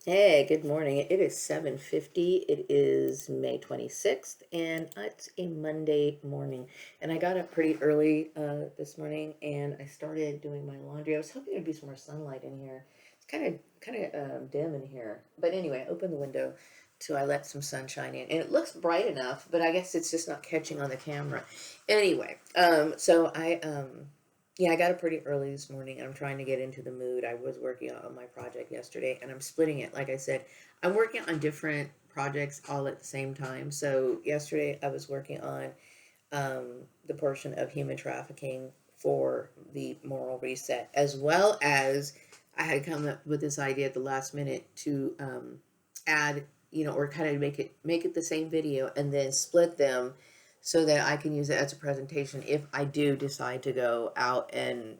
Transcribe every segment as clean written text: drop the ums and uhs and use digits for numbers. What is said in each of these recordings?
Hey, good morning. It is 7:50. It is May 26th, and it's a Monday morning. And I got up pretty early this morning, and I started doing my laundry. I was hoping there'd be some more sunlight in here. It's kind of dim in here. But anyway, I opened the window, so I let some sunshine in, and it looks bright enough. But I guess it's just not catching on the camera. Anyway, yeah, I got up pretty early this morning. I'm trying to get into the mood. I was working on my project yesterday and I'm splitting it. Like I said, I'm working on different projects all at the same time. So yesterday I was working on the portion of human trafficking for the moral reset, as well as I had come up with this idea at the last minute to add, or kind of make it the same video and then split them so that I can use it as a presentation if I do decide to go out and,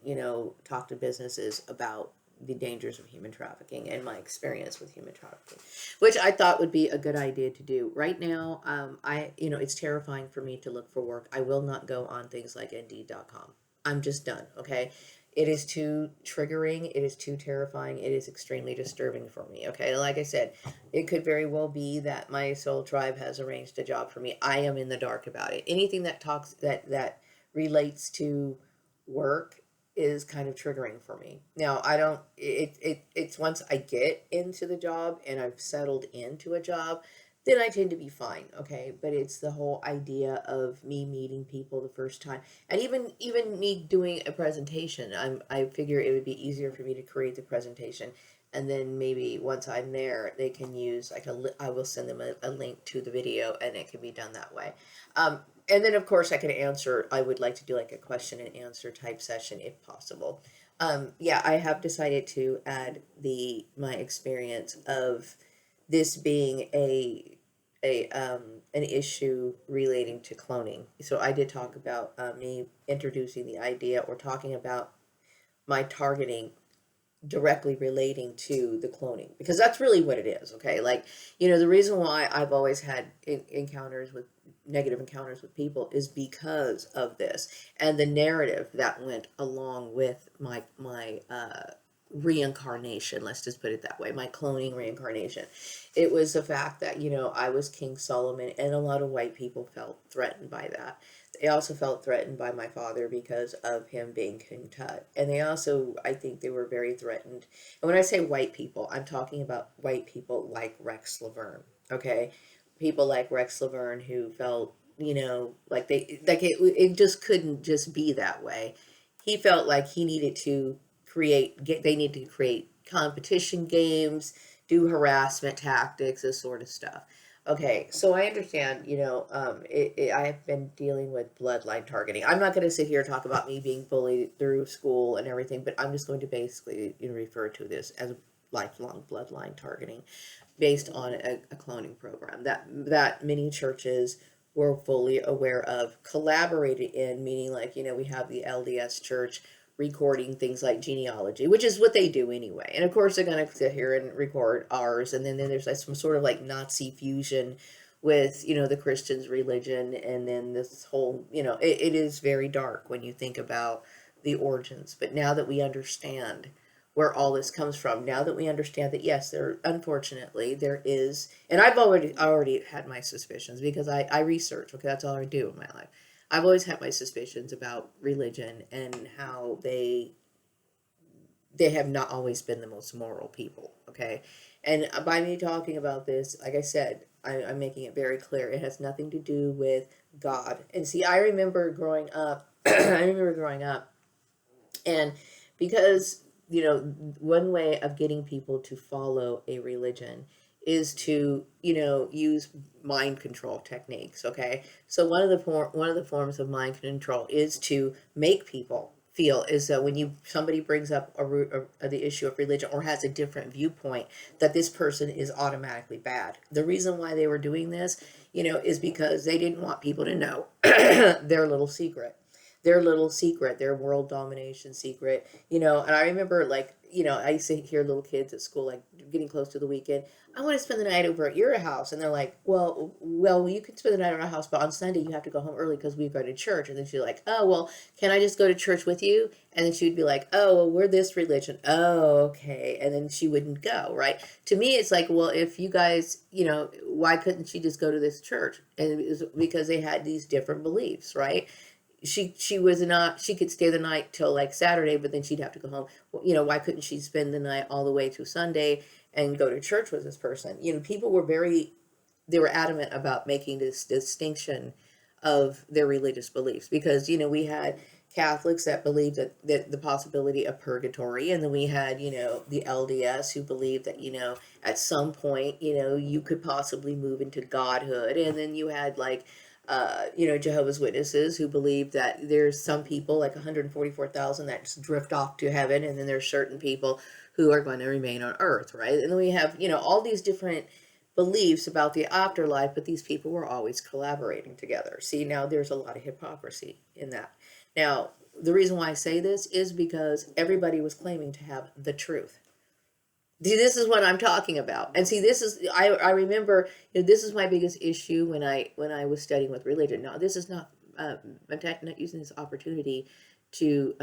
talk to businesses about the dangers of human trafficking and my experience with human trafficking, which I thought would be a good idea to do. Right now, it's terrifying for me to look for work. I will not go on things like Indeed.com. I'm just done, okay? It is too triggering. It is too terrifying. It is extremely disturbing for me, okay? Like I said, it could very well be that my soul tribe has arranged a job for me. I am in the dark about it. Anything that talks that relates to work is kind of triggering for me. Now, I don't it's once I get into the job and I've settled into a job, then I tend to be fine, okay? But it's the whole idea of me meeting people the first time, and even me doing a presentation. I figure it would be easier for me to create the presentation, and then maybe once I'm there, they can use I will send them a link to the video, and it can be done that way. Um, and then of course I can answer. I would like to do like a question and answer type session if possible. Yeah, I have decided to add the my experience of this being an issue relating to cloning. So I did talk about me introducing the idea or talking about my targeting directly relating to the cloning, because that's really what it is. Okay, like, the reason why I've always had encounters with negative encounters with people is because of this and the narrative that went along with my reincarnation. Let's just put it that way, my cloning reincarnation. It was the fact that, I was King Solomon, and a lot of white people felt threatened by that. They also felt threatened by my father because of him being King Tut. And they also, I think they were very threatened. And when I say white people, I'm talking about white people like Rex Laverne, okay? People like Rex Laverne who felt, it just couldn't just be that way. He felt like he needed to they need to create competition games, do harassment tactics, this sort of stuff. Okay, so I understand, I've been dealing with bloodline targeting. I'm not going to sit here and talk about me being bullied through school and everything, but I'm just going to basically, refer to this as lifelong bloodline targeting based on a cloning program that many churches were fully aware of, collaborated in, meaning like, we have the LDS church recording things like genealogy, which is what they do anyway. And of course, they're going to sit here and record ours. And then there's like some sort of like Nazi fusion with, the Christian's religion. And then this whole, it is very dark when you think about the origins. But now that we understand where all this comes from, now that we understand that, yes, unfortunately there is, and I've already had my suspicions because I research. Okay, that's all I do in my life. I've always had my suspicions about religion and how they have not always been the most moral people. Okay, and by me talking about this, like I said, I'm making it very clear. It has nothing to do with God. And see, I remember growing up. I remember growing up, and because, one way of getting people to follow a religion is to, use mind control techniques. Okay, so one of the forms of mind control is to make people feel is that when somebody brings up the issue of religion or has a different viewpoint, that this person is automatically bad. The reason why they were doing this, is because they didn't want people to know their little secret, their world domination secret. And I remember, like, I used to hear little kids at school, like getting close to the weekend, I want to spend the night over at your house. And they're like, well, you can spend the night at our house, but on Sunday you have to go home early because we go to church. And then she's like, oh, well, can I just go to church with you? And then she would be like, oh, well, we're this religion. Oh, okay. And then she wouldn't go, right? To me, it's like, well, if you guys, why couldn't she just go to this church? And it was because they had these different beliefs, right? She was not, she could stay the night till like Saturday, but then she'd have to go home. Why couldn't she spend the night all the way to Sunday and go to church with this person? People were they were adamant about making this distinction of their religious beliefs, because we had Catholics that believed that the possibility of purgatory, and then we had the LDS who believed that at some point you could possibly move into godhood, and then you had like Jehovah's Witnesses who believe that there's some people, like 144,000, that just drift off to heaven, and then there's certain people who are going to remain on earth, right? And then we have, all these different beliefs about the afterlife, but these people were always collaborating together. See, now there's a lot of hypocrisy in that. Now, the reason why I say this is because everybody was claiming to have the truth. See, this is what I'm talking about. And see, this is, I remember, this is my biggest issue when I was studying with religion. Now, this is not, I'm not using this opportunity to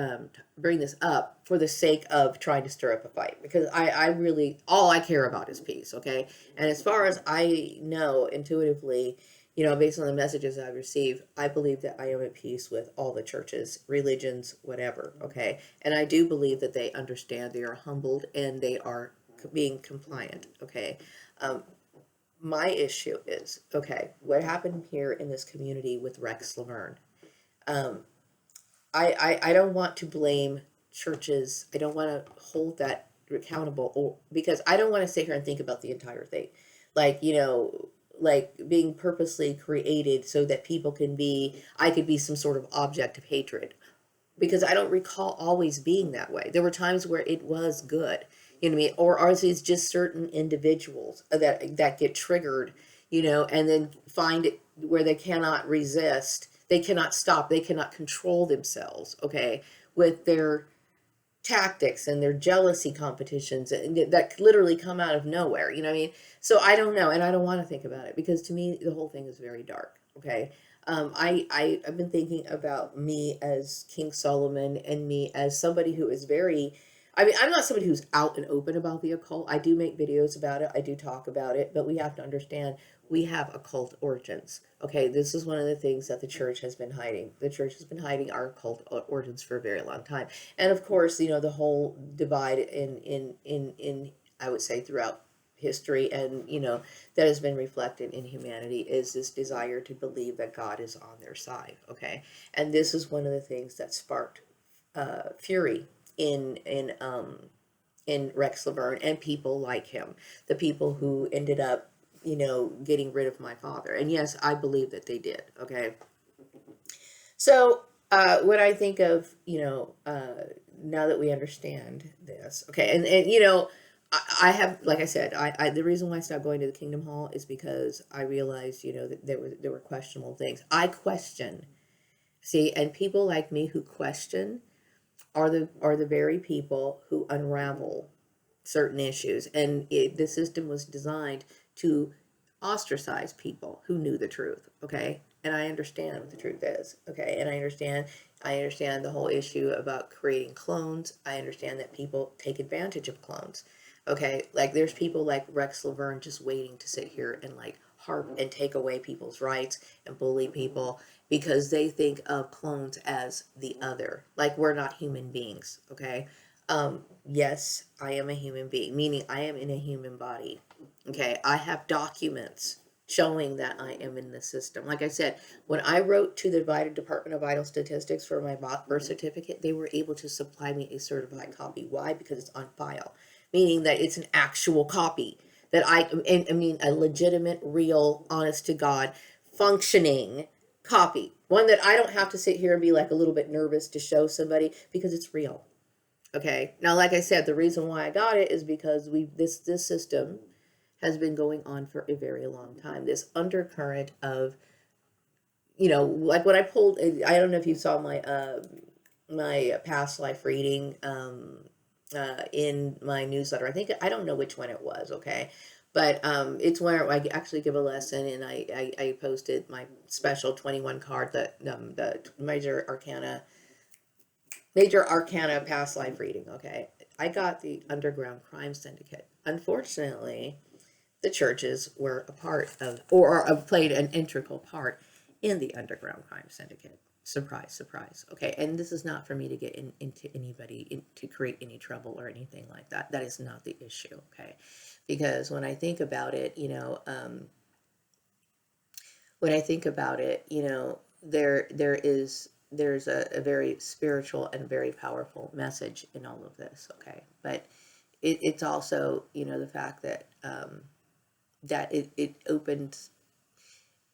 bring this up for the sake of trying to stir up a fight, because I really, all I care about is peace, okay? And as far as I know intuitively, based on the messages I've received, I believe that I am at peace with all the churches, religions, whatever, okay? And I do believe that they understand, they are humbled, and they are being compliant, okay? My issue is, okay, what happened here in this community with Rex Laverne? Um, I don't want to blame churches. I don't want to hold that accountable, or because I don't want to sit here and think about the entire thing. Like, like being purposely created so that I could be some sort of object of hatred, because I don't recall always being that way. There were times where it was good, you know what I mean? Or are these just certain individuals that get triggered, and then find it where they cannot resist, they cannot stop, they cannot control themselves, okay, with their tactics and their jealousy competitions that literally come out of nowhere, you know what I mean? So I don't know, and I don't want to think about it, because to me the whole thing is very dark, okay? I've been thinking about me as King Solomon, and me as somebody who is very, I mean, I'm not somebody who's out and open about the occult. I do make videos about it, I do talk about it, but we have to understand we have occult origins. Okay, this is one of the things that the church has been hiding. The church has been hiding our occult origins for a very long time. And of course, the whole divide in I would say throughout history, and that has been reflected in humanity, is this desire to believe that God is on their side, okay? And this is one of the things that sparked fury in Rex Laverne and people like him, the people who ended up getting rid of my father. And yes, I believe that they did, okay? So when I think of, now that we understand this, okay, and I have, like I said, the reason why I stopped going to the Kingdom Hall is because I realized, that there were questionable things. I question, see, and people like me who question are the very people who unravel certain issues, and the system was designed to ostracize people who knew the truth, okay? And I understand what the truth is, okay? And I understand the whole issue about creating clones. I understand that people take advantage of clones, okay? Like there's people like Rex Laverne just waiting to sit here and like harp and take away people's rights and bully people because they think of clones as the other, like we're not human beings, okay? Yes, I am a human being, meaning I am in a human body. Okay, I have documents showing that I am in the system. Like I said, when I wrote to the Department of Vital Statistics for my birth certificate, they were able to supply me a certified copy. Why? Because it's on file, meaning that it's an actual copy that I mean, a legitimate, real, honest to God, functioning copy. One that I don't have to sit here and be like a little bit nervous to show somebody, because it's real. Okay. Now, like I said, the reason why I got it is because this system has been going on for a very long time. This undercurrent of, like when I pulled, I don't know if you saw my past life reading. in my newsletter. I don't know which one it was, okay? But it's where I actually give a lesson, and I posted my special 21 card, the major arcana past life reading, okay? I got the Underground Crime Syndicate. Unfortunately, the churches were a part of, or played an integral part in the Underground Crime Syndicate. Surprise, surprise. Okay, and this is not for me to get into anybody to create any trouble or anything like that. That is not the issue, okay? Because when I think about it, when I think about it, there's a very spiritual and very powerful message in all of this, okay? But it's also, the fact that it opened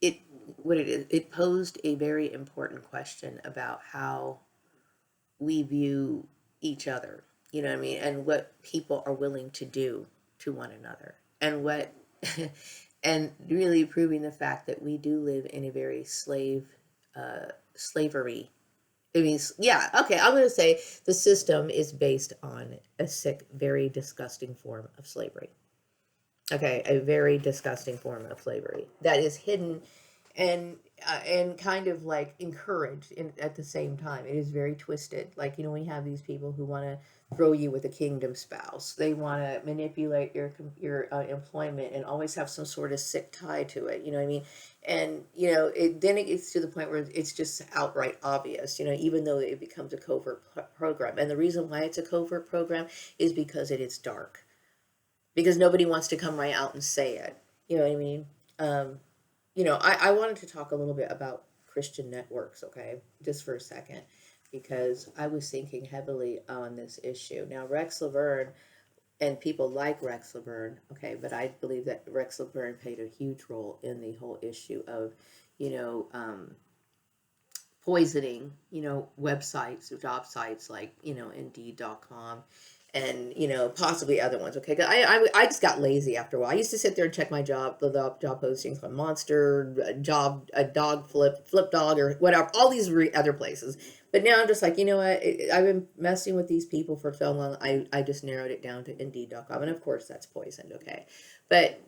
it what it is. It posed a very important question about how we view each other, you know what I mean, and what people are willing to do to one another, and what and really proving the fact that we do live in a very slavery. I mean, yeah, okay, I'm going to say the system is based on a sick, very disgusting form of slavery. Okay, a very disgusting form of slavery that is hidden and kind of like encouraged at the same time. It is very twisted. Like, we have these people who want to throw you with a kingdom spouse. They want to manipulate your employment and always have some sort of sick tie to it. You know what I mean? And then it gets to the point where it's just outright obvious. Even though it becomes a covert program, and the reason why it's a covert program is because it is dark, because nobody wants to come right out and say it. You know what I mean? Um, I wanted to talk a little bit about Christian networks, okay, just for a second, because I was thinking heavily on this issue. Now, Rex Laverne and people like Rex Laverne, okay, but I believe that Rex Laverne played a huge role in the whole issue of, you know, um, poisoning, websites, job sites like, Indeed.com and, possibly other ones. Okay. 'Cause I just got lazy after a while. I used to sit there and check my job postings on Monster, a dog flip dog or whatever, all these other places. But now I'm just like, you know what? I've been messing with these people for so long. I just narrowed it down to Indeed.com. And of course that's poisoned. Okay. But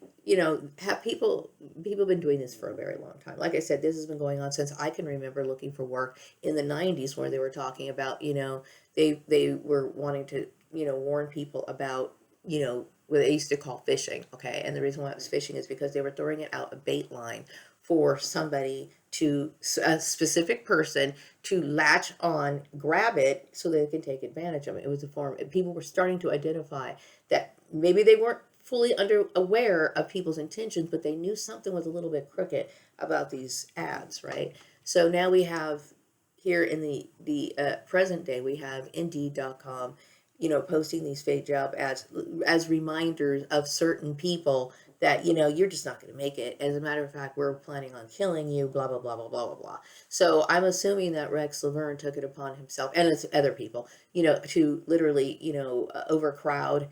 have people been doing this for a very long time. Like I said, this has been going on since I can remember looking for work in the 90s, where they were talking about, they were wanting to, warn people about, what they used to call phishing. Okay. And the reason why it was phishing is because they were throwing it out a bait line for somebody a specific person to latch on, grab it so they can take advantage of it. It was a form. People were starting to identify that maybe they weren't fully aware of people's intentions, but they knew something was a little bit crooked about these ads, right? So now we have here in the present day, we have Indeed.com, posting these fake job ads as reminders of certain people that, you're just not going to make it. As a matter of fact, we're planning on killing you, blah, blah, blah, blah, blah, blah, blah. So I'm assuming that Rex Laverne took it upon himself, and it's other people, to literally, overcrowd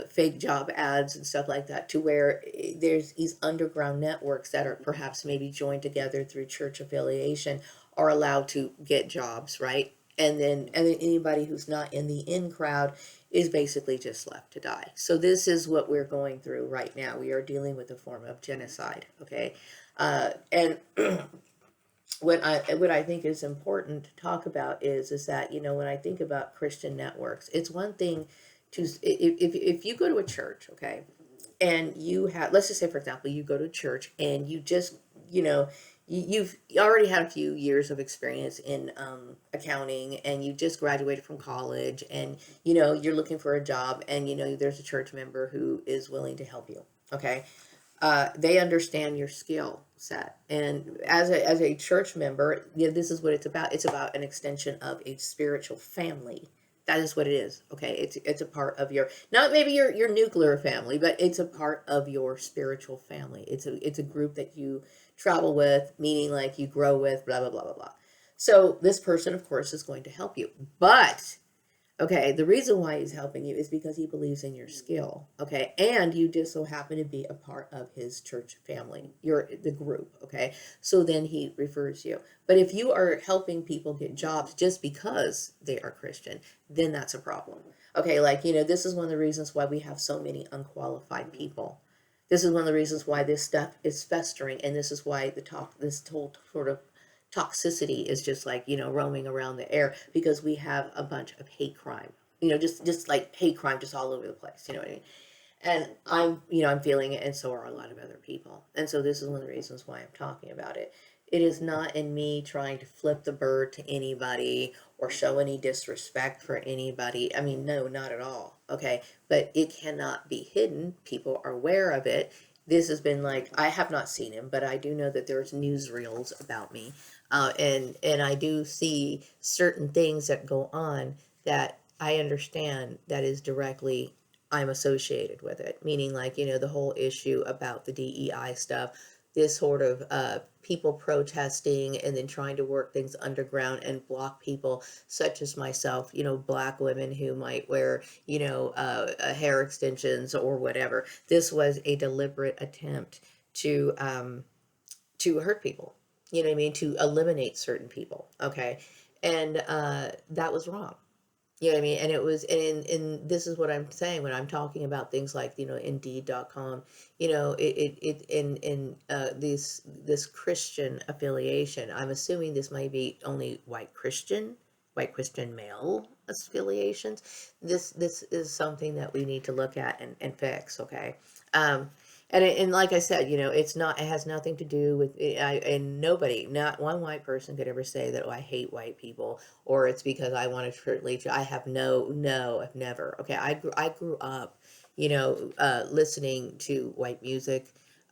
fake job ads and stuff like that, to where there's these underground networks that are perhaps maybe joined together through church affiliation are allowed to get jobs, right? And then anybody who's not in the in crowd is basically just left to die. So this is what we're going through right now. We are dealing with a form of genocide, okay? And what I think is important to talk about is that, when I think about Christian networks, it's one thing to if you go to a church, okay, and you have, let's just say for example, you go to church and you just, you've already had a few years of experience in accounting, and you just graduated from college, and you're looking for a job, and there's a church member who is willing to help you, okay. They understand your skill set, and as a church member, this is what it's about. It's about an extension of a spiritual family. That is what it is. Okay, it's a part of your, not maybe your nuclear family, but it's a part of your spiritual family. It's a group that you travel with, meaning like you grow with, blah blah blah blah blah. So this person, of course, is going to help you, but okay, the reason why he's helping you is because he believes in your skill, okay? And you just so happen to be a part of his church family. You're the group, okay? So then he refers you. But if you are helping people get jobs just because they are Christian, then that's a problem. Okay, like, this is one of the reasons why we have so many unqualified people. This is one of the reasons why this stuff is festering, and this is why this whole sort of toxicity is just like, roaming around the air, because we have a bunch of hate crime. Just like hate crime just all over the place. You know what I mean? And I'm feeling it, and so are a lot of other people. And so this is one of the reasons why I'm talking about it. It is not in me trying to flip the bird to anybody or show any disrespect for anybody. I mean, no, not at all. Okay. But it cannot be hidden. People are aware of it. This has been like, I have not seen him, but I do know that there's newsreels about me. And I do see certain things that go on that I understand that is directly I'm associated with it, meaning like, the whole issue about the DEI stuff, this sort of people protesting and then trying to work things underground and block people such as myself, black women who might wear, hair extensions or whatever. This was a deliberate attempt to hurt people. You know what I mean? To eliminate certain people. Okay. And that was wrong. You know what I mean? And it was, and this is what I'm saying when I'm talking about things like, Indeed.com, this Christian affiliation. I'm assuming this might be only white Christian male affiliations. This is something that we need to look at and fix. Okay. Um, and like I said, it has nothing to do with it, and nobody, not one white person could ever say that, oh, I hate white people, or it's because I want to treat. I have no, I've never. Okay, I grew up, listening to white music.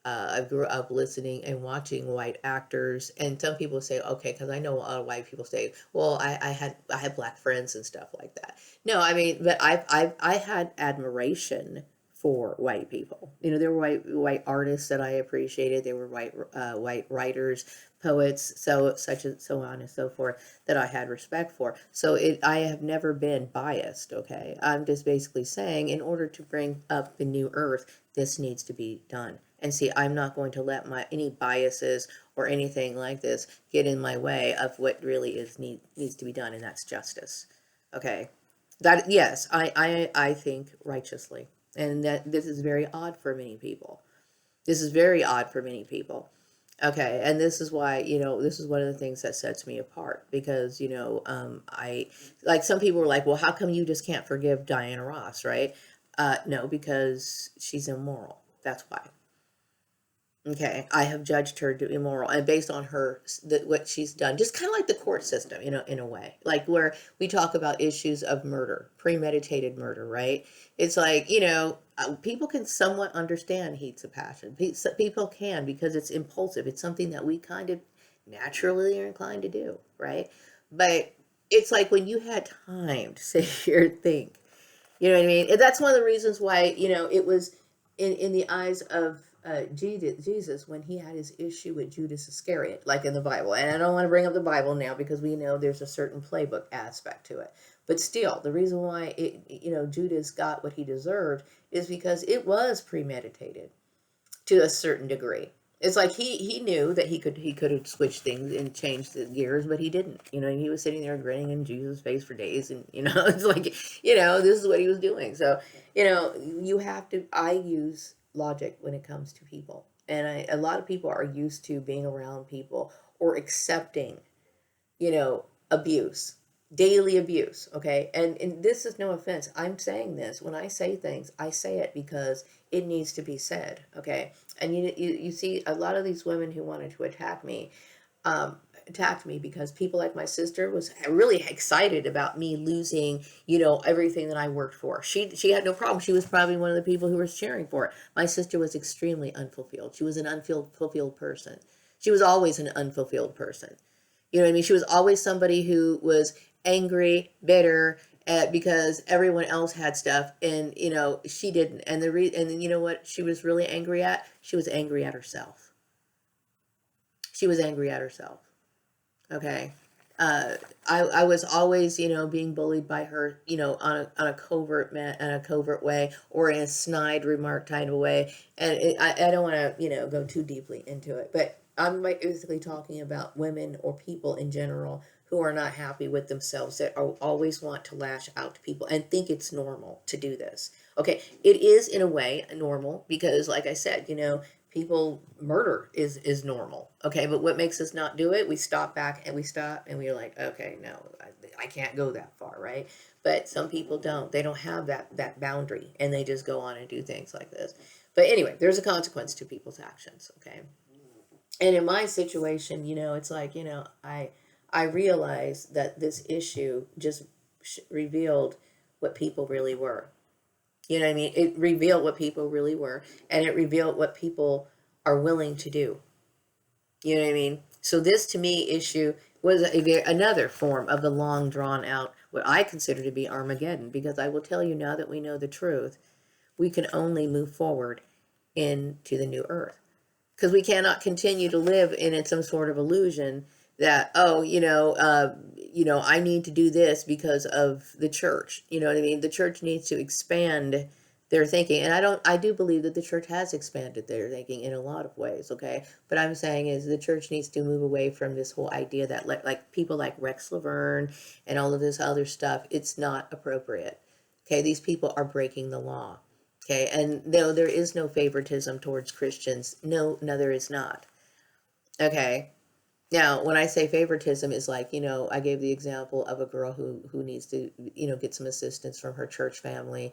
I grew up listening and watching white actors, and some people say, okay, because I know a lot of white people say, well, I had black friends and stuff like that. No, I mean, but I had admiration for white people. There were white artists that I appreciated. There were white writers, poets, such and so on and so forth, that I had respect for. So I have never been biased. Okay, I'm just basically saying, in order to bring up the new earth, this needs to be done. And see, I'm not going to let any biases or anything like this get in my way of what really needs to be done, and that's justice. Okay, that, yes, I think righteously, and that this is very odd for many people. This is very odd for many people. Okay, and this is why, this is one of the things that sets me apart, because, I, like, some people were like, well, how come you just can't forgive Diana Ross, right? No, because she's immoral. That's why. Okay, I have judged her to immoral, and based on what she's done, just kind of like the court system, in a way, like where we talk about issues of murder, premeditated murder, right? It's like, people can somewhat understand heats of passion. People can, because it's impulsive. It's something that we kind of naturally are inclined to do, right? But it's like when you had time to sit here and think, you know what I mean? And that's one of the reasons why, it was in the eyes of Jesus, when he had his issue with Judas Iscariot, like in the Bible. And I don't want to bring up the Bible now, because we know there's a certain playbook aspect to it. But still, the reason why Judas got what he deserved is because it was premeditated to a certain degree. It's like he knew that he could have switched things and changed the gears, but he didn't. He was sitting there grinning in Jesus' face for days, and it's like, this is what he was doing. So, you have to. I use logic when it comes to people, and a lot of people are used to being around people or accepting, abuse, daily abuse. Okay. And this is no offense. I'm saying this. When I say things, I say it because it needs to be said. Okay. And you see a lot of these women who wanted to attacked me because people like my sister was really excited about me losing, everything that I worked for. She had no problem. She was probably one of the people who was cheering for it. My sister was extremely unfulfilled. She was an unfulfilled person. She was always an unfulfilled person. You know what I mean? She was always somebody who was angry, bitter, because everyone else had stuff, and she didn't. And then, you know what she was really angry at? She was angry at herself. She was angry at herself. Okay. Uh, I was always, being bullied by her, on a covert way, or in a snide remark kind of way. And I don't want to, go too deeply into it, but I'm basically talking about women or people in general who are not happy with themselves, that are, always want to lash out to people and think it's normal to do this. Okay, it is in a way normal because, like I said, people murder is normal. Okay, but what makes us not do it? We stop back and we stop and we're like, okay, no, I can't go that far, right? But some people don't. They don't have that boundary, and they just go on and do things like this. But anyway, there's a consequence to people's actions. Okay, and in my situation, it's like, I realized that this issue just revealed what people really were. You know what I mean? It revealed what people really were, and it revealed what people are willing to do. You know what I mean? So this, to me, issue was another form of the long drawn out, what I consider to be Armageddon, because I will tell you, now that we know the truth, we can only move forward into the new earth, because we cannot continue to live in some sort of illusion that, oh, I need to do this because of the church. You know what I mean? The church needs to expand their thinking, and I do believe that the church has expanded their thinking in a lot of ways. Okay, but I'm saying is the church needs to move away from this whole idea that, like people like Rex Laverne and all of this other stuff, it's not appropriate. Okay, these people are breaking the law. Okay, and no, there is no favoritism towards Christians. No, no, there is not. Okay, now, when I say favoritism, is like, I gave the example of a girl who needs to, get some assistance from her church family.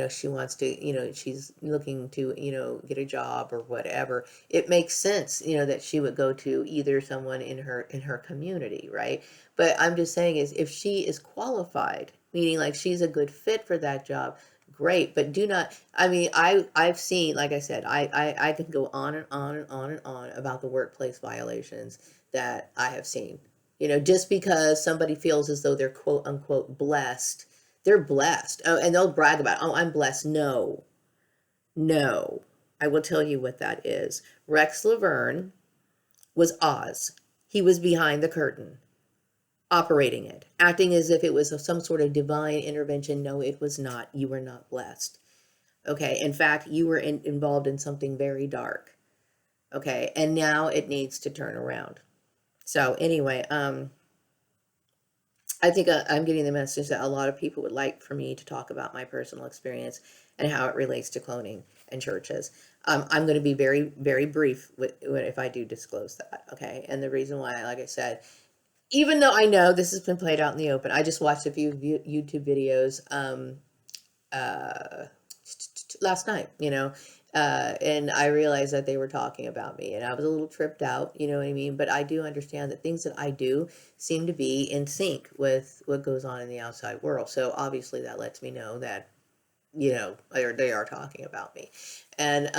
She wants to, she's looking to, get a job or whatever. It makes sense, that she would go to either someone in her community, right? But I'm just saying is, if she is qualified, meaning like she's a good fit for that job, great. But do not, I mean, I've seen, like I said, I can go on and on and on and on about the workplace violations that I have seen. Just because somebody feels as though they're quote unquote blessed, they're blessed. Oh, and they'll brag about, oh, I'm blessed. No, no. I will tell you what that is. Rex Laverne was Oz. He was behind the curtain, operating it, acting as if it was some sort of divine intervention. No, it was not. You were not blessed. Okay. In fact, you were involved in something very dark. Okay. And now it needs to turn around. So anyway, I think I'm getting the message that a lot of people would like for me to talk about my personal experience and how it relates to cloning and churches. I'm going to be very, very brief if I do disclose that. Okay. And the reason why, like I said, even though I know this has been played out in the open, I just watched a few YouTube videos uh, last night, and I realized that they were talking about me, and I was a little tripped out, you know what I mean? But I do understand that things that I do seem to be in sync with what goes on in the outside world. So obviously that lets me know that, they are talking about me. And,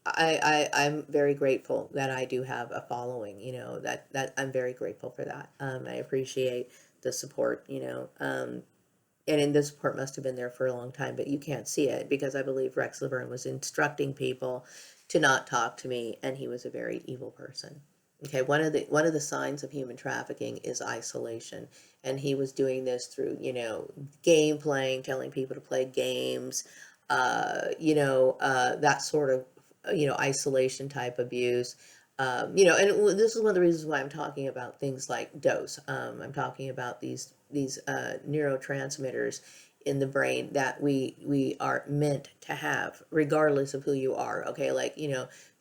I'm very grateful that I do have a following, that I'm very grateful for that. I appreciate the support, and the support must have been there for a long time, but you can't see it because I believe Rex Laverne was instructing people to not talk to me, and he was a very evil person. Okay, one of the signs of human trafficking is isolation, and he was doing this through, game playing, telling people to play games, that sort of, isolation type abuse. And this is one of the reasons why I'm talking about things like dose. I'm talking about these neurotransmitters in the brain that we are meant to have, regardless of who you are. Okay, like,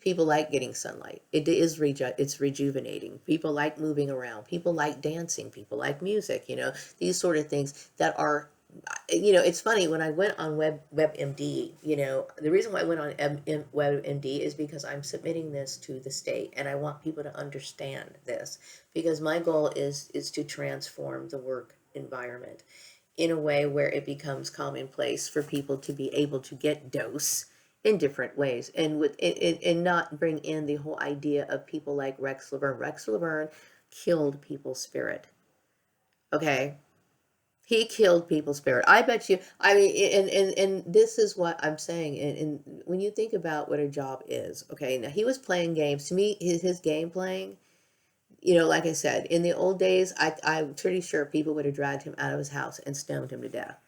people like getting sunlight. It's rejuvenating. People like moving around. People like dancing. People like music. These sort of things that are, it's funny when I went on WebMD. The reason why I went on WebMD is because I'm submitting this to the state, and I want people to understand this, because my goal is to transform the work environment in a way where it becomes commonplace for people to be able to get dose in different ways, and with and not bring in the whole idea of people like Rex Laverne. Rex Laverne killed people's spirit. Okay, he killed people's spirit. I bet you. I mean, and this is what I'm saying. And when you think about what a job is, okay. Now he was playing games. To me, his game playing. Like I said, in the old days, I'm pretty sure people would have dragged him out of his house and stoned him to death,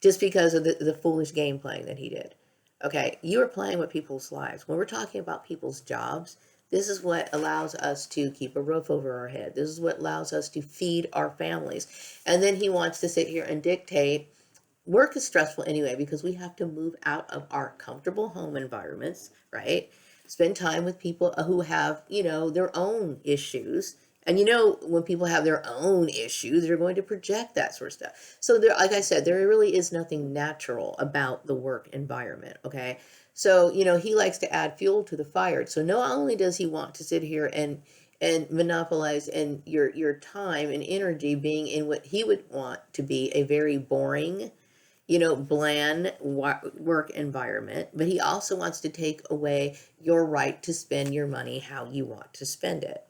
just because of the foolish game playing that he did. Okay, you are playing with people's lives. When we're talking about people's jobs, This is what allows us to keep a roof over our head. This is what allows us to feed our families. And then he wants to sit here and dictate. Work is stressful anyway because we have to move out of our comfortable home environments, right? Spend time with people who have, their own issues. And when people have their own issues, they're going to project that sort of stuff. So there, like I said, there really is nothing natural about the work environment, okay? So, he likes to add fuel to the fire. So not only does he want to sit here and monopolize and your time and energy being in what he would want to be a very boring, bland work environment, but he also wants to take away your right to spend your money how you want to spend it.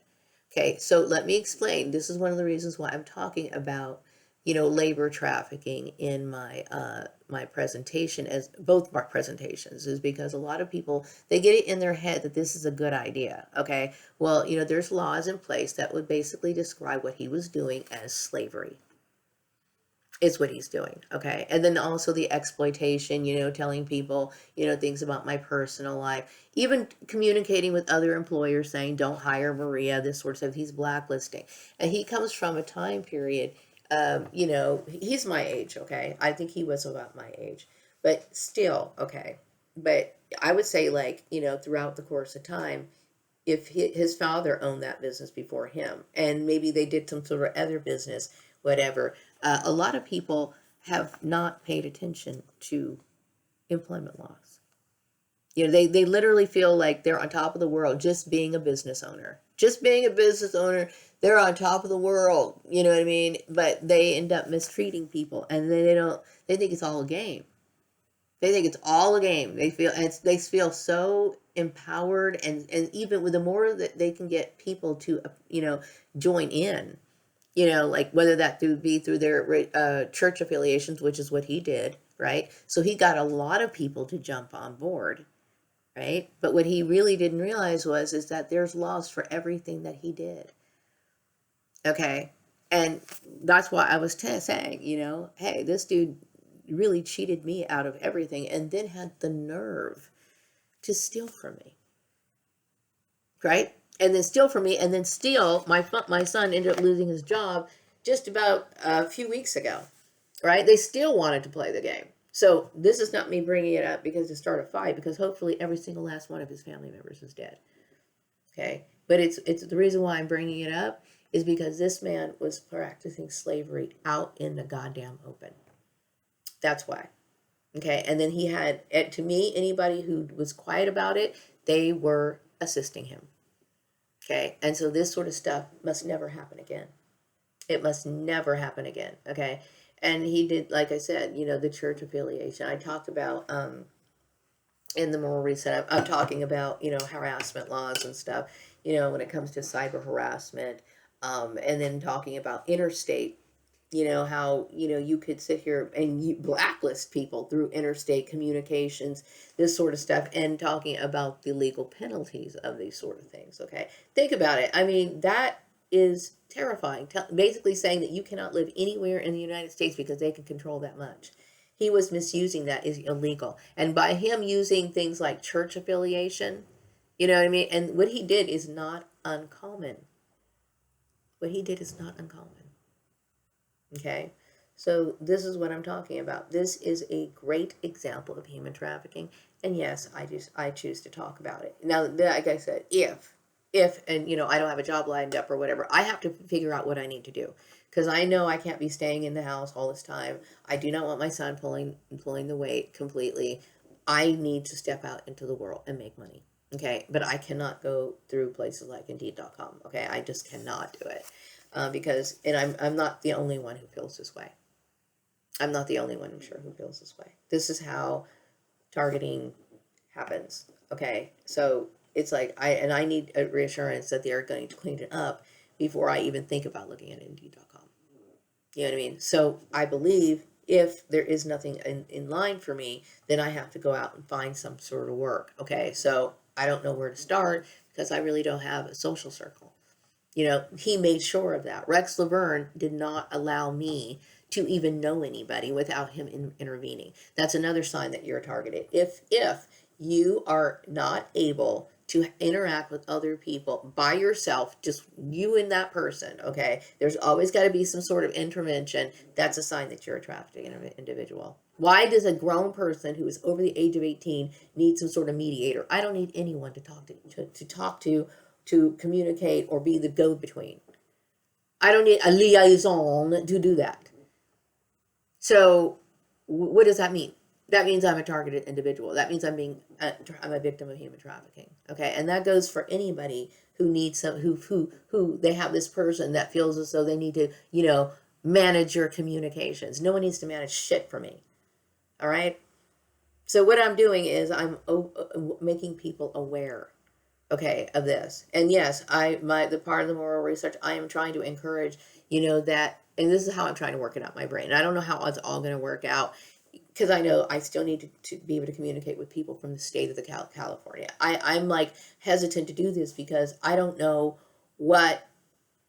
Okay, so let me explain. This is one of the reasons why I'm talking about, labor trafficking in my presentation, as both my presentations, is because a lot of people, they get it in their head that this is a good idea. Okay, well, there's laws in place that would basically describe what he was doing as slavery. Is what he's doing, okay? And then also the exploitation, telling people, things about my personal life, even communicating with other employers saying, don't hire Maria, this sort of stuff. He's blacklisting. And he comes from a time period, he's my age, okay? I think he was about my age, but still, okay. But I would say, like, throughout the course of time, if his father owned that business before him, and maybe they did some sort of other business, whatever, a lot of people have not paid attention to employment laws. They literally feel like they're on top of the world just being a business owner. Just being a business owner, they're on top of the world. You know what I mean? But they end up mistreating people, and they think it's all a game. They think it's all a game. They feel so empowered, and even with the more that they can get people to join in, like whether that be through their church affiliations, which is what he did, right? So he got a lot of people to jump on board, right? But what he really didn't realize is that there's laws for everything that he did. Okay, and that's why I was saying, hey, this dude really cheated me out of everything, and then had the nerve to steal from me, right? And then steal from me, and then steal my son ended up losing his job just about a few weeks ago, right? They still wanted to play the game. So this is not me bringing it up because to start a fight, because hopefully every single last one of his family members is dead. Okay, but it's the reason why I'm bringing it up is because this man was practicing slavery out in the goddamn open. That's why. Okay, and then he had, to me, anybody who was quiet about it, they were assisting him. Okay, and so this sort of stuff must never happen again. It must never happen again. Okay, and he did, like I said, the church affiliation. I talked about in the moral reset. I'm talking about harassment laws and stuff. When it comes to cyber harassment, and then talking about interstate. How you could sit here and you blacklist people through interstate communications, this sort of stuff, and talking about the legal penalties of these sort of things. Okay, think about it. I mean, that is terrifying. Basically saying that you cannot live anywhere in the United States because they can control that much. He was misusing that is illegal, and by him using things like church affiliation, you know what I mean. And what he did is not uncommon. What he did is not uncommon. Okay, so this is what I'm talking about. This is a great example of human trafficking, and yes, I choose to talk about it. Now, like I said, if and I don't have a job lined up or whatever, I have to figure out what I need to do, because I know I can't be staying in the house all this time. I do not want my son pulling the weight completely. I need to step out into the world and make money. Okay, but I cannot go through places like Indeed.com. Okay, I just cannot do it. Because, and I'm not the only one who feels this way. I'm not the only one, I'm sure, who feels this way. This is how targeting happens. Okay, so it's like I need a reassurance that they're going to clean it up before I even think about looking at Indeed.com. You know what I mean? So I believe if there is nothing in line for me, then I have to go out and find some sort of work. Okay, so I don't know where to start because I really don't have a social circle. He made sure of that. Rex Laverne did not allow me to even know anybody without him intervening. That's another sign that you're targeted. If you are not able to interact with other people by yourself, just you and that person, okay, there's always got to be some sort of intervention. That's a sign that you're a trafficking individual. Why does a grown person who is over the age of 18 need some sort of mediator? I don't need anyone to talk to communicate or be the go-between. I don't need a liaison to do that. So what does that mean? That means I'm a targeted individual. That means I'm a victim of human trafficking. Okay, and that goes for anybody who needs some who they have this person that feels as though they need to manage your communications. No one needs to manage shit for me. All right. So what I'm doing is I'm making people aware, okay, of this. And yes, the part of the moral research, I am trying to encourage, that, and this is how I'm trying to work it out in my brain. I don't know how it's all going to work out, because I know I still need to be able to communicate with people from the state of California. I'm like hesitant to do this because I don't know what,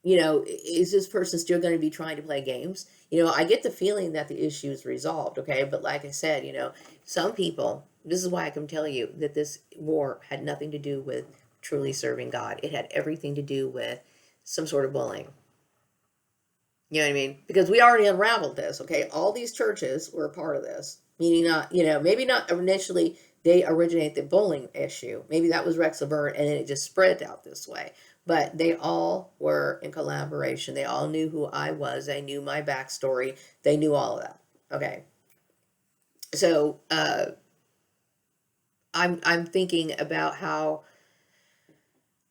is this person still going to be trying to play games? I get the feeling that the issue is resolved, okay? But like I said, some people, this is why I can tell you that this war had nothing to do with truly serving God. It had everything to do with some sort of bullying. You know what I mean? Because we already unraveled this, okay? All these churches were a part of this. Meaning not, maybe not initially they originate the bullying issue. Maybe that was Rex Laverne and then it just spread out this way. But they all were in collaboration. They all knew who I was. They knew my backstory. They knew all of that. Okay. So I'm thinking about how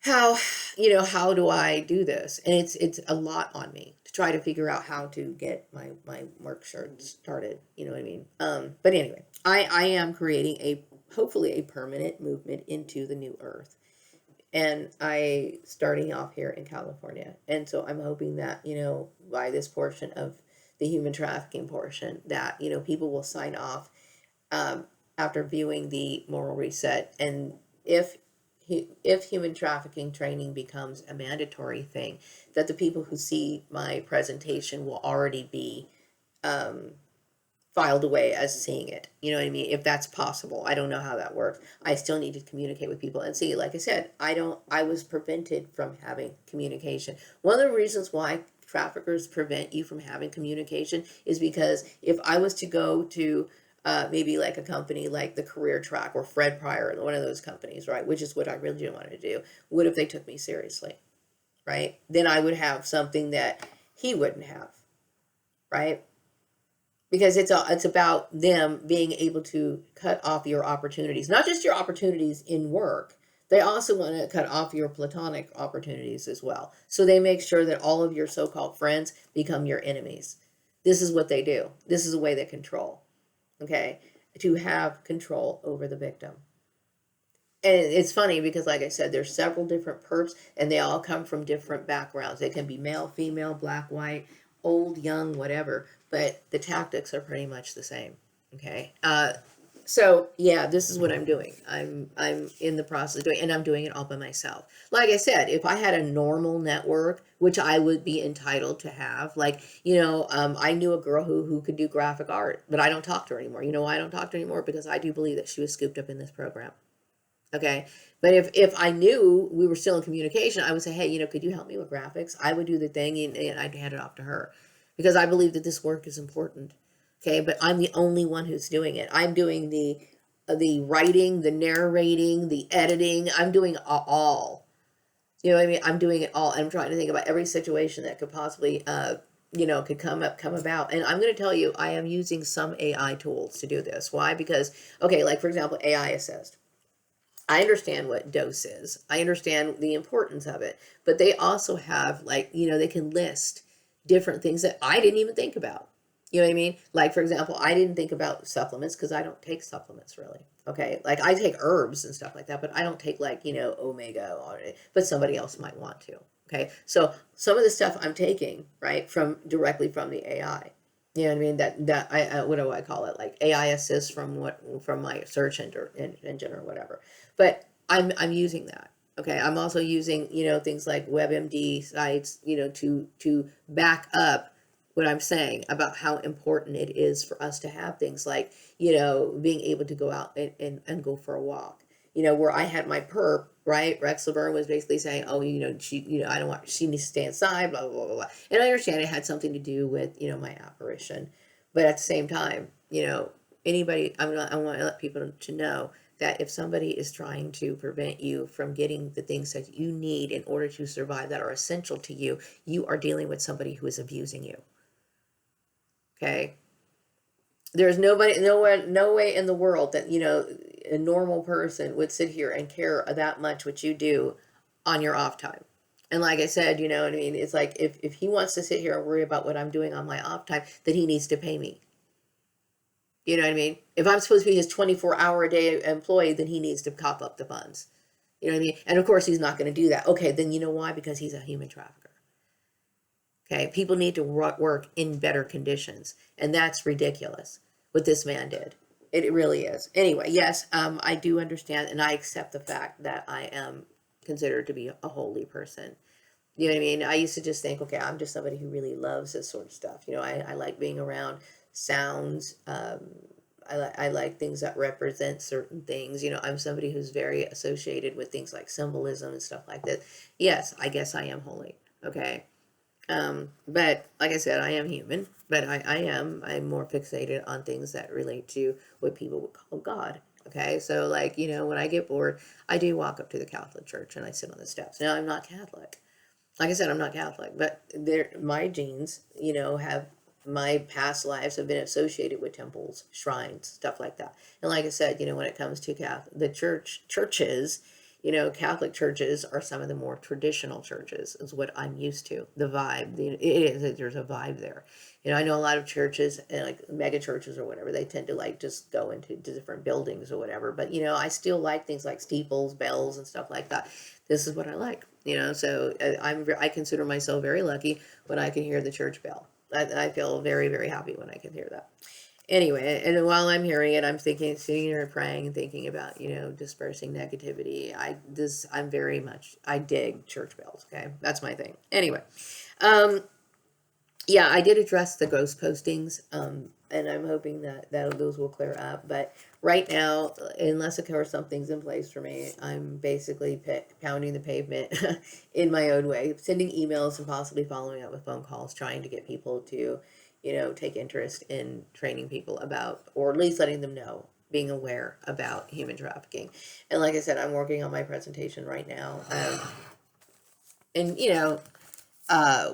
how do I do this? And it's a lot on me to try to figure out how to get my work shirt started. You know what I mean? But anyway, I am creating hopefully a permanent movement into the new earth. And I starting off here in California. And so I'm hoping that, by this portion of the human trafficking portion, that, people will sign off after viewing the moral reset. And if human trafficking training becomes a mandatory thing, that the people who see my presentation will already be filed away as seeing it. You know what I mean? If that's possible. I don't know how that works. I still need to communicate with people and see, like I said, I was prevented from having communication. One of the reasons why traffickers prevent you from having communication is because if I was to go to maybe like a company like the Career Track or Fred Pryor, one of those companies, right? Which is what I really didn't want to do. What if they took me seriously, right? Then I would have something that he wouldn't have, right? Because it's about them being able to cut off your opportunities, not just your opportunities in work. They also want to cut off your platonic opportunities as well. So they make sure that all of your so-called friends become your enemies. This is what they do. This is the way they control. Okay, to have control over the victim. And it's funny because, like I said, there's several different perps and they all come from different backgrounds. They can be male, female, black, white, old, young, whatever, but the tactics are pretty much the same. Okay. So yeah, this is what I'm doing. I'm in the process of doing, and I'm doing it all by myself. Like I said, if I had a normal network, which I would be entitled to have, like, I knew a girl who could do graphic art, but I don't talk to her anymore. You know why I don't talk to her anymore? Because I do believe that she was scooped up in this program. Okay. But if I knew we were still in communication, I would say, hey, could you help me with graphics? I would do the thing and I'd hand it off to her because I believe that this work is important. Okay. But I'm the only one who's doing it. I'm doing the writing, the narrating, the editing. I'm doing all. You know what I mean? I'm doing it all. I'm trying to think about every situation that could possibly, could come about. And I'm going to tell you, I am using some AI tools to do this. Why? Because, okay, like for example, AI Assist. I understand what dose is. I understand the importance of it, but they also have they can list different things that I didn't even think about. You know what I mean? Like, for example, I didn't think about supplements because I don't take supplements really. Okay. Like I take herbs and stuff like that, but I don't take omega, but somebody else might want to. Okay. So some of the stuff I'm taking, right, directly from the AI. You know what I mean? That I what do I call it? Like AI assist from my search engine or whatever. But I'm using that. Okay. I'm also using, things like WebMD sites, to back up what I'm saying about how important it is for us to have things like, being able to go out and go for a walk, where I had my perp, right? Rex Laverne was basically saying, oh, I don't want, she needs to stay inside, blah, blah, blah, blah, blah. And I understand it had something to do with, my apparition. But at the same time, anybody, I want to let people to know that if somebody is trying to prevent you from getting the things that you need in order to survive that are essential to you, you are dealing with somebody who is abusing you. Okay? There's nobody, nowhere, no way in the world that, a normal person would sit here and care that much what you do on your off time. And like I said, you know what I mean? It's like if he wants to sit here and worry about what I'm doing on my off time, then he needs to pay me. You know what I mean? If I'm supposed to be his 24-hour a day employee, then he needs to cop up the funds. You know what I mean? And of course, he's not going to do that. Okay, then you know why? Because he's a human trafficker. Okay, people need to work in better conditions, and that's ridiculous what this man did. It really is. Anyway, yes, I do understand, and I accept the fact that I am considered to be a holy person. You know what I mean? I used to just think, okay, I'm just somebody who really loves this sort of stuff. I like being around sounds. I like things that represent certain things. I'm somebody who's very associated with things like symbolism and stuff like that. Yes, I guess I am holy. Okay. But like I said, I am human, but I'm more fixated on things that relate to what people would call God. Okay. So like, when I get bored, I do walk up to the Catholic Church and I sit on the steps. Now I'm not Catholic. Like I said, I'm not Catholic, but my genes, have my past lives have been associated with temples, shrines, stuff like that. And like I said, when it comes to the churches, Catholic churches are some of the more traditional churches, is what I'm used to. The vibe, there's a vibe there. I know a lot of churches, like mega churches or whatever, they tend to like just go into different buildings or whatever. But, I still like things like steeples, bells, and stuff like that. This is what I like, so I consider myself very lucky when I can hear the church bell. I feel very, very happy when I can hear that. Anyway, and while I'm hearing it, I'm thinking, sitting here praying and thinking about, dispersing negativity. I dig church bells. Okay. That's my thing. Anyway. Yeah, I did address the ghost postings. And I'm hoping that those will clear up. But right now, unless of course something's in place for me, I'm basically pounding the pavement in my own way, sending emails and possibly following up with phone calls, trying to get people to, take interest in training people about, or at least letting them know, being aware about human trafficking. And like I said, I'm working on my presentation right now. And,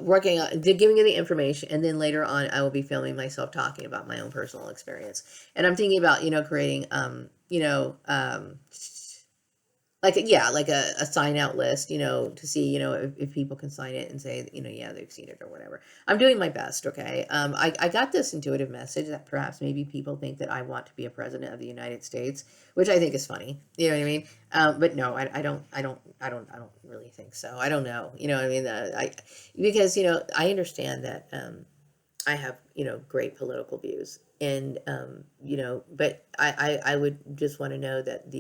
working on giving you the information, and then later on I will be filming myself talking about my own personal experience. And I'm thinking about creating like a sign out list, to see, if people can sign it and say, yeah, they've seen it or whatever. I'm doing my best. Okay. I got this intuitive message that perhaps maybe people think that I want to be a president of the United States, which I think is funny. You know what I mean? But no, I don't really think so. I don't know. You know what I mean? Because, I understand that, I have, great political views, and, but I would just want to know that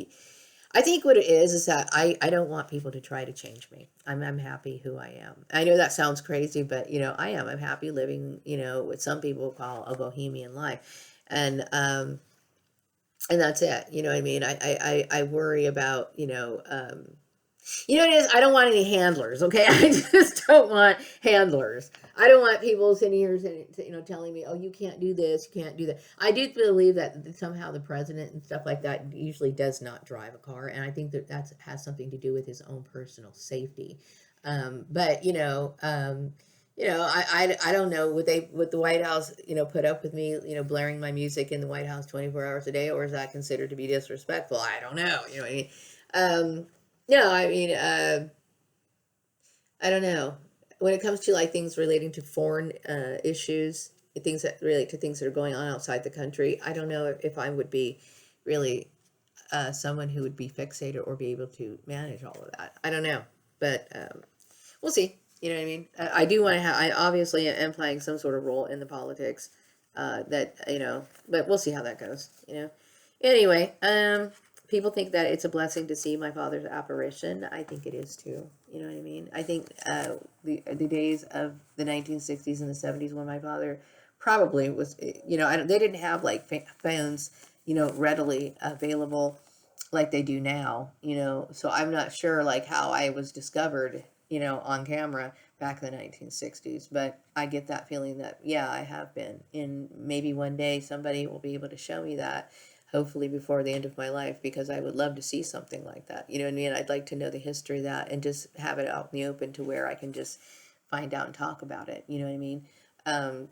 I think what it is that I don't want people to try to change me. I'm happy who I am. I know that sounds crazy, but I am. I'm happy living, what some people call a bohemian life. And that's it. You know what I mean? I worry about, what it is? I don't want any handlers, okay? I just don't want handlers. I don't want people sitting here, telling me, oh, you can't do this, you can't do that. I do believe that somehow the president and stuff like that usually does not drive a car, and I think that has something to do with his own personal safety. But I don't know, would the White House, put up with me, blaring my music in the White House 24 hours a day, or is that considered to be disrespectful? I don't know. You know what I mean? No, I mean, I don't know. When it comes to like things relating to foreign issues, things that relate to things that are going on outside the country, I don't know if I would be really someone who would be fixated or be able to manage all of that. I don't know, but we'll see. You know what I mean? I do want to have. I obviously am playing some sort of role in the politics. That but we'll see how that goes. Anyway, people think that it's a blessing to see my father's apparition. I think it is too. You know what I mean? I think the days of the 1960s and the 70s when my father probably was, they didn't have like phones, readily available. like they do now, so I'm not sure like how I was discovered, on camera back in the 1960s, but I get that feeling that, yeah, I have been, and maybe one day somebody will be able to show me that, hopefully before the end of my life, because I would love to see something like that. You know what I mean? I'd like to know the history of that and just have it out in the open to where I can just find out and talk about it. You know what I mean?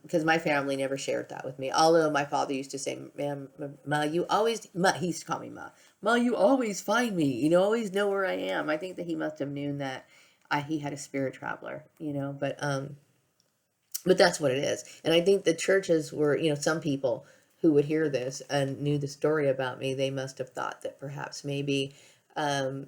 Because my family never shared that with me. Although my father used to say, "Ma'am, Ma, you always," Ma, he used to call me Ma. Ma, you always find me. Always know where I am. I think that he must have known that he had a spirit traveler. But that's what it is. And I think the churches were, some people who would hear this and knew the story about me, they must have thought that perhaps maybe, how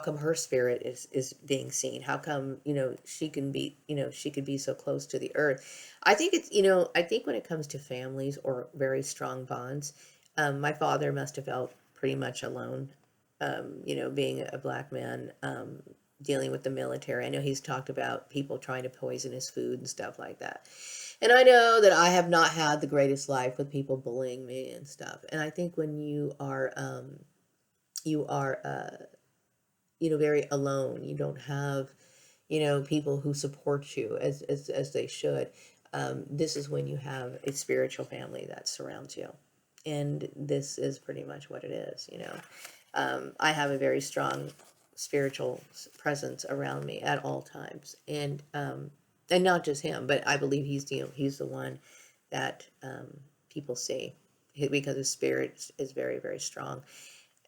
come her spirit is being seen? How come, she could be so close to the earth? I think I think when it comes to families or very strong bonds, my father must have felt pretty much alone, being a black man, dealing with the military. I know he's talked about people trying to poison his food and stuff like that. And I know that I have not had the greatest life with people bullying me and stuff. And I think when you are very alone, you don't have, people who support you as they should. This is when you have a spiritual family that surrounds you. And this is pretty much what it is. I have a very strong spiritual presence around me at all times, and not just him, but I believe he's the one that people see, because his spirit is very, very strong,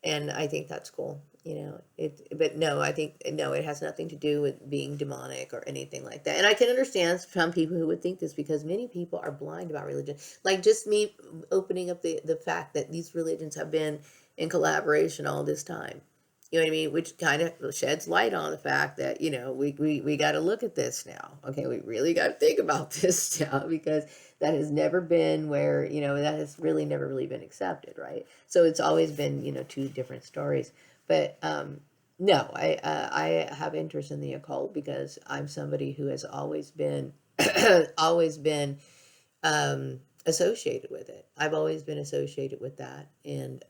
and I think that's cool. But no, I think no, it has nothing to do with being demonic or anything like that. And I can understand some people who would think this, because many people are blind about religion. Like just me opening up the fact that these religions have been in collaboration all this time. You know what I mean? Which kind of sheds light on the fact that, we got to look at this now. Okay, we really got to think about this now, because that has never been where, that has really never really been accepted, right? So it's always been, two different stories. But no, I have interest in the occult because I'm somebody who has always been, always been associated with it. I've always been associated with that, and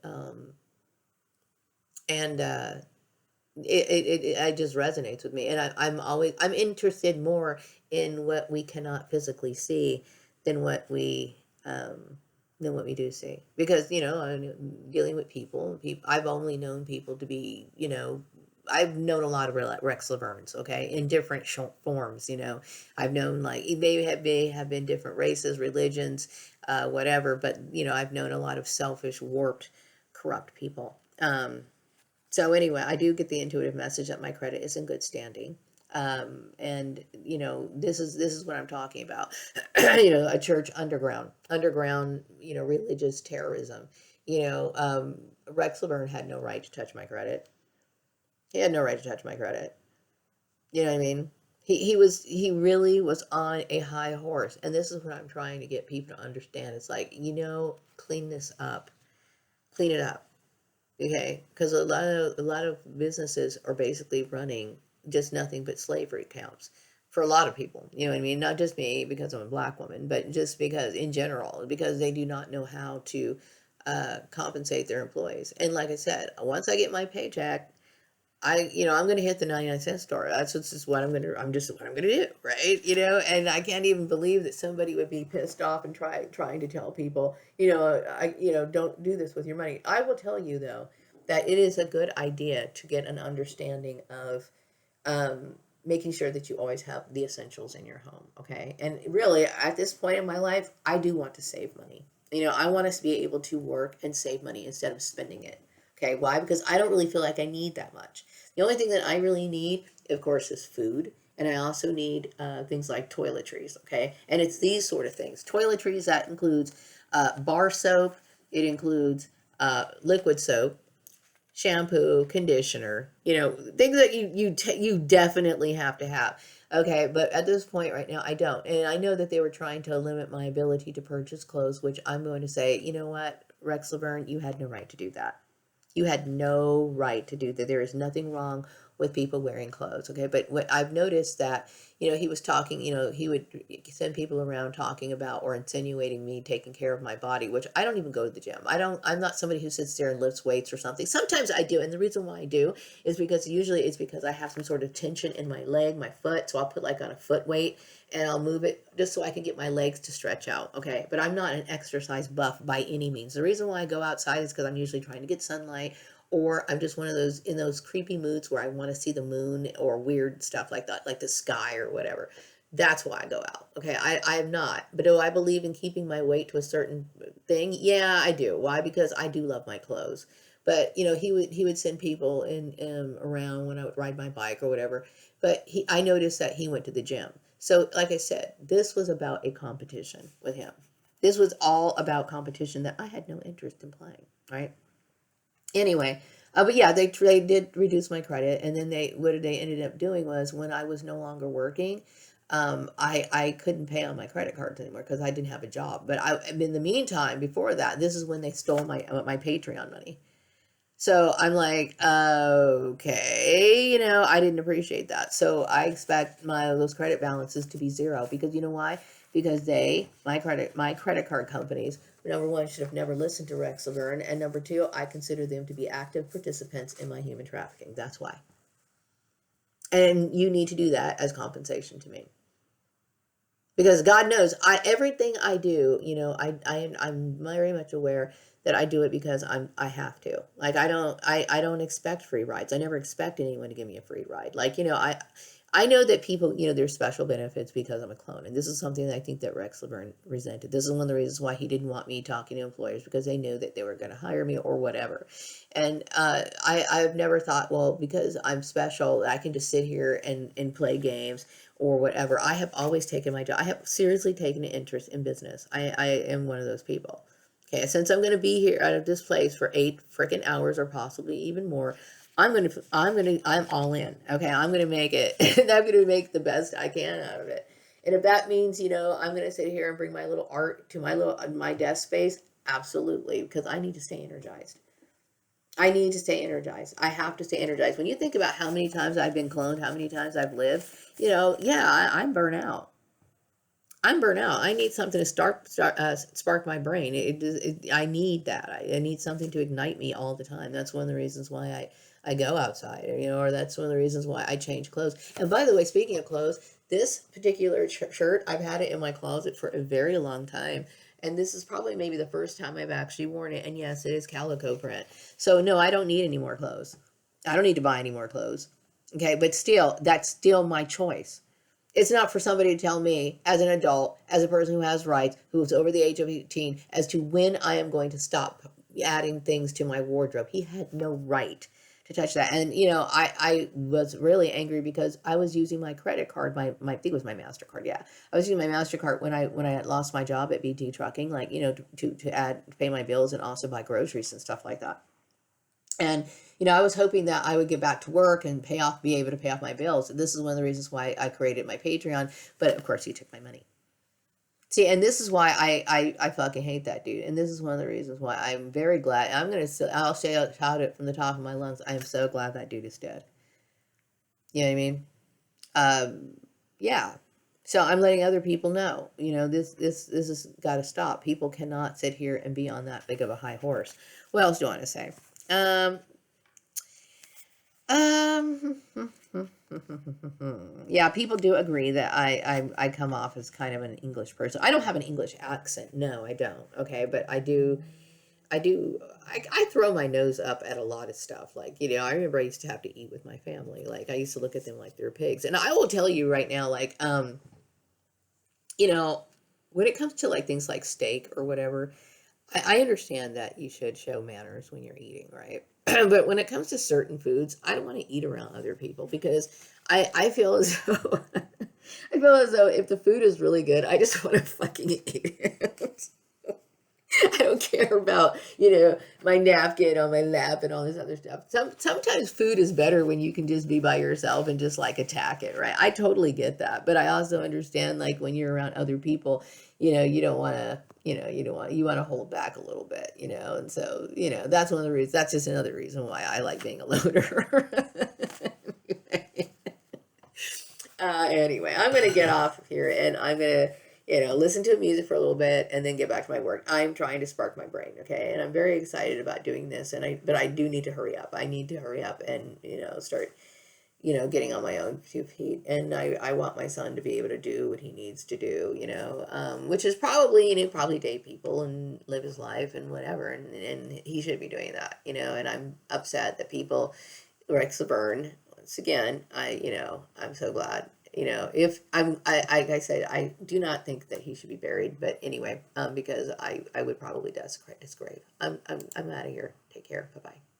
it just resonates with me, and I'm interested more in what we cannot physically see than what we do see, because I'm dealing with people. I've only known people to be, I've known a lot of Rex Laverns, okay, in different forms. I've known, like, they may have been different races, religions, whatever, but I've known a lot of selfish, warped, corrupt people. So anyway, I do get the intuitive message that my credit is in good standing. And this is what I'm talking about. A church underground, religious terrorism. Rex Laverne had no right to touch my credit. He had no right to touch my credit. You know what I mean? He really was on a high horse, and this is what I'm trying to get people to understand. It's like, clean this up, clean it up. Okay, because a lot of businesses are basically running just nothing but slavery camps for a lot of people. You know what I mean? Not just me, because I'm a black woman, but just because in general, because they do not know how to compensate their employees. And like I said, once I get my paycheck, I'm going to hit the 99-cent store. That's just what I'm just what I'm going to do, right? And I can't even believe that somebody would be pissed off and trying to tell people, don't do this with your money. I will tell you, though, that it is a good idea to get an understanding of making sure that you always have the essentials in your home, okay? And really, at this point in my life, I do want to save money. I want us to be able to work and save money instead of spending it. Okay, why? Because I don't really feel like I need that much. The only thing that I really need, of course, is food. And I also need things like toiletries, okay? And it's these sort of things. Toiletries, that includes bar soap. It includes liquid soap, shampoo, conditioner, things that you definitely have to have. Okay, but at this point right now, I don't. And I know that they were trying to limit my ability to purchase clothes, which I'm going to say, you know what, Rex Laverne, you had no right to do that. You had no right to do that. There is nothing wrong with people wearing clothes. Okay. But what I've noticed that, he was talking, he would send people around talking about or insinuating me taking care of my body, which I don't even go to the gym. I'm not somebody who sits there and lifts weights or something. Sometimes I do. And the reason why I do is because usually it's because I have some sort of tension in my leg, my foot. So I'll put like on a foot weight and I'll move it just so I can get my legs to stretch out. Okay. But I'm not an exercise buff by any means. The reason why I go outside is because I'm usually trying to get sunlight, or I'm just one of those in those creepy moods where I want to see the moon or weird stuff like that, like the sky or whatever. That's why I go out. Okay. I am not. But do I believe in keeping my weight to a certain thing? Yeah, I do. Why? Because I do love my clothes. But he would send people in around when I would ride my bike or whatever. But I noticed that he went to the gym. So like I said, this was about a competition with him. This was all about competition that I had no interest in playing. Right. Anyway, but yeah, they did reduce my credit, and then they ended up doing was when I was no longer working, I couldn't pay on my credit cards anymore because I didn't have a job. But in the meantime, before that, this is when they stole my Patreon money. So I'm like, okay, I didn't appreciate that. So I expect those credit balances to be zero because you know why? Because my credit card companies, number one, should have never listened to Rex Laverne, and number two, I consider them to be active participants in my human trafficking. That's why. And you need to do that as compensation to me. Because God knows, everything I do, I'm very much aware that I do it because I have to. Like I don't expect free rides. I never expect anyone to give me a free ride. Like I know that people, there's special benefits because I'm a clone, and this is something that I think that Rex Laverne resented. This is one of the reasons why he didn't want me talking to employers, because they knew that they were going to hire me or whatever. And I've never thought, well, because I'm special, I can just sit here and play games or whatever. I have always taken my job. I have seriously taken an interest in business. I am one of those people. Okay, since I'm going to be here out of this place for 8 freaking hours or possibly even more, I'm all in. Okay, I'm going to make it. And I'm going to make the best I can out of it. And if that means, I'm going to sit here and bring my little art to my desk space, absolutely, because I need to stay energized. I need to stay energized. I have to stay energized. When you think about how many times I've been cloned, how many times I've lived, yeah, I'm burnt out. I'm burnt out. I need something to spark my brain. I need that. I need something to ignite me all the time. That's one of the reasons why I go outside, or that's one of the reasons why I change clothes. And by the way, speaking of clothes, this particular shirt, I've had it in my closet for a very long time. And this is probably maybe the first time I've actually worn it. And yes, it is calico print. So no, I don't need any more clothes. I don't need to buy any more clothes. Okay, but still, that's still my choice. It's not for somebody to tell me as an adult, as a person who has rights, who's over the age of 18, as to when I am going to stop adding things to my wardrobe. He had no right to touch that. And, I was really angry because I was using my credit card, I think it was my MasterCard. Yeah. I was using my MasterCard when I had lost my job at BT Trucking, like, to pay my bills and also buy groceries and stuff like that. And, I was hoping that I would get back to work and be able to pay off my bills. And this is one of the reasons why I created my Patreon. But of course, he took my money. See, and this is why I fucking hate that dude. And this is one of the reasons why I'm very glad. I'll shout it from the top of my lungs. I am so glad that dude is dead. You know what I mean? Yeah. So I'm letting other people know, this has got to stop. People cannot sit here and be on that big of a high horse. What else do I want to say? Um, yeah, people do agree that I come off as kind of an English person. I don't have an English accent. No, I don't. Okay, but I throw my nose up at a lot of stuff. Like, I remember I used to have to eat with my family. Like, I used to look at them like they're pigs. And I will tell you right now, like, when it comes to like things like steak or whatever, I understand that you should show manners when you're eating, right? But when it comes to certain foods, I don't want to eat around other people because I feel as though I feel as though if the food is really good, I just want to fucking eat it. I don't care about, my napkin on my lap and all this other stuff. Sometimes food is better when you can just be by yourself and just like attack it, right? I totally get that. But I also understand like when you're around other people, you don't want to, you want to hold back a little bit, and so, that's one of the reasons, that's just another reason why I like being a loner. Anyway, I'm gonna get off of here and I'm gonna, listen to music for a little bit and then get back to my work. I'm trying to spark my brain, okay? And I'm very excited about doing this, but I do need to hurry up. I need to hurry up and start getting on my own 2 feet. And I want my son to be able to do what he needs to do, which is probably, probably date people and live his life and whatever. And he should be doing that, and I'm upset that people like Laverne, once again, I'm so glad, if like I said, I do not think that he should be buried, but anyway, because I would probably desecrate his grave. I'm out of here. Take care. Bye-bye.